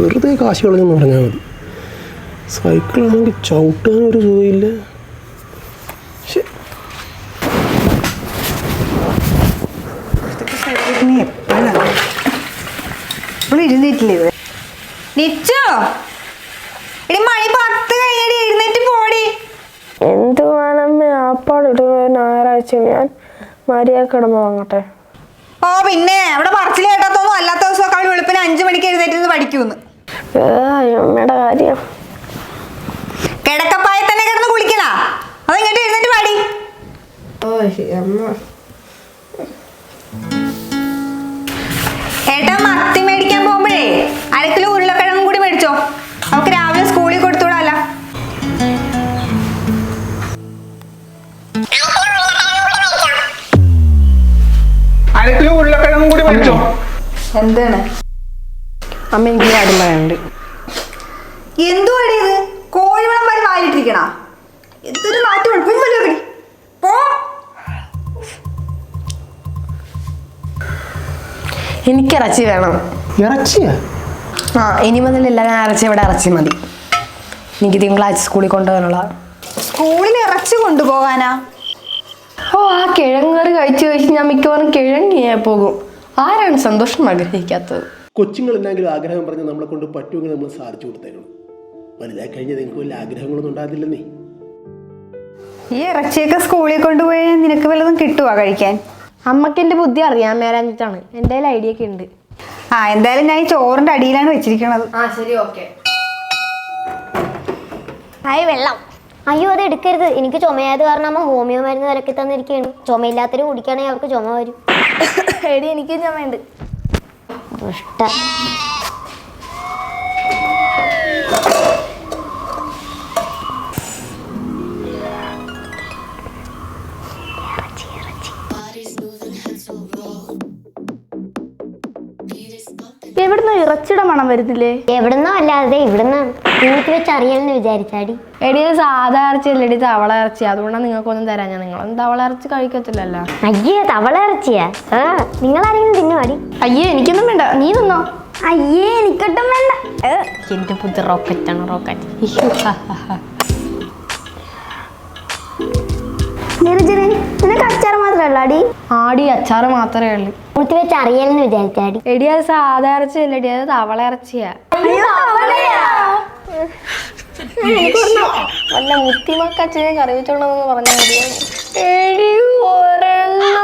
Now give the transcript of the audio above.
വെറുതെ കാശ് കളഞ്ഞെന്ന് പറഞ്ഞാൽ മതി. സൈക്കിളാണെങ്കിൽ ചവിട്ടാനൊരു സുഖമില്ല. ഇരുന്നിട്ടില്ലേ മണി 10 കഴിഞ്ഞിട്ട് എഴുന്നേറ്റ് പോടി. എന്ത് വേണമേ ആപ്പാടിട്ട് ഞായറാഴ്ച ഞാൻ മര്യാദ കിടന്ന് വാങ്ങട്ടെ. ഓ പിന്നെ അവിടെ പറച്ചിൽ കേട്ടാത്തൊന്നും അല്ലാത്ത ദിവസമൊക്കെ അവൾ വെളുപ്പിന് 5 മണിക്ക് എഴുന്നേറ്റ് പഠിക്കൂന്ന്. അമ്മയുടെ കാര്യം കിടക്കപ്പായ തന്നെ കിടന്ന് കുളിക്കണ അത് ഇങ്ങോട്ട് എഴുന്നേറ്റ് പാടി. ഏട്ടാ മത്തി മേടിക്കാൻ പോകുമ്പോഴേ 1/2 കിലോ ഉരുളക്കിഴങ്ങും കൂടി മേടിച്ചോ. നമുക്ക് രാവിലെ സ്കൂളിൽ കൊടുത്തുവിടാല്ല. ഉരുളക്കിഴങ്ങും കൂടി മേടിച്ചോ. എന്താണ് അമ്മ എനിക്ക് കാര്യം പറയാനുണ്ട്. എന്തുവാടി ഇത്? കോഴിവളം വരെ വായിലിട്ടിരിക്കണ എന്തൊരു നാട്ടു പോ. എനിക്ക് ഇറച്ചി വേണം. ഇറച്ചിയാ? ആ ഇനി മുതൽ എല്ലാ ഞായറാഴ്ച ഇവിടെ ഇറച്ചി മതി. എനിക്ക് തിങ്കളാഴ്ച സ്കൂളിൽ കൊണ്ടുപോകാനുള്ള. സ്കൂളിൽ ഇറച്ചി കൊണ്ടുപോകാനാ? ഓ ആ കിഴങ്ങ് കറി കഴിച്ച് ഞാൻ മിക്കവാറും കിഴങ്ങിയാ പോകും. ആരാണ് സന്തോഷം ആഗ്രഹിക്കാത്തത്? കൊച്ചുങ്ങൾ എന്തെങ്കിലും ആഗ്രഹം പറഞ്ഞ് നമ്മളെ കൊണ്ട് പറ്റുമെങ്കിൽ നമ്മൾ സാധിച്ചു കൊടുത്തേക്കണം. വലുതായി കഴിഞ്ഞാൽ നിങ്ങൾക്ക് വല്ല ആഗ്രഹങ്ങളൊന്നും ഉണ്ടാകില്ലെന്നേ. ഈ ഇറച്ചിയൊക്കെ സ്കൂളിൽ കൊണ്ടുപോയി നിനക്ക് വല്ലതും കിട്ടുവാ കഴിക്കാൻ? അമ്മക്ക് എന്റെ ബുദ്ധി അറിയാൻ മേലാഞ്ഞിട്ടാണ്. എൻ്റെ കയ്യിൽ ഐഡിയ ഒക്കെ ഉണ്ട്. എന്തായാലും ഞാൻ ഈ ചോറിന്റെ അടിയിലാണ് വെച്ചിരിക്കണത്. ശരി ഓക്കെ. ഹായ് വെള്ളം. അയ്യോ അത് എടുക്കരുത്. എനിക്ക് ചുമയായത് കാരണം അമ്മ ഹോമിയോ മരുന്ന് വിലക്കി തന്നിരിക്കുകയാണ്. ചുമയില്ലാത്തവരും കുടിക്കുകയാണെങ്കിൽ അവർക്ക് ചുമ വരും. എടി എനിക്ക് ചുമയുണ്ട്. ദുഷ്ട. എവിടുന്ന് ഇറച്ചിയുടെ മണം വരുന്നില്ലേ? എവിടുന്നോ അല്ലാതെ ഇവിടുന്നാണ്. നിങ്ങൾക്ക് വെച്ച് അറിയാമെന്ന് വിചാരിച്ചാടി. എടി ഇത് സാധാ ഇറച്ചി അല്ലേടി, തവള ഇറച്ചി. അതുകൊണ്ടാണ് നിങ്ങൾക്കൊന്നും തരാൻ. ഞാൻ നിങ്ങളൊന്നും തവള ഇറച്ചി കഴിക്കത്തില്ലല്ലോ. അയ്യേ തവള ഇറച്ചിയാ? നിങ്ങൾ ആരെങ്കിലും തിന്നുവാടി? അയ്യേ എനിക്കൊന്നും വേണ്ട, നീ തിന്നോ. അയ്യേ എനിക്കൊട്ടും വേണ്ട. എന്റെ പുതിയ റോക്കറ്റാണ് റോക്കറ്റ്. നിനക്ക് അച്ചാർ മാത്രമല്ല അടി? ആടി അച്ചാറ് മാത്രമേ ഉള്ളൂ. നിങ്ങൾക്ക് വെച്ച് അറിയാമെന്ന് വിചാരിച്ചാടി. എടി അത് സാധാ ഇറച്ചി അല്ലടി, അത് തവള ഇറച്ചിയാ. വല്ല മുത്തിമക്കച്ഛനെ കറി വെച്ചോണ്ടെന്ന് പറഞ്ഞാൽ മതി. എടി ഒരെണ്ണം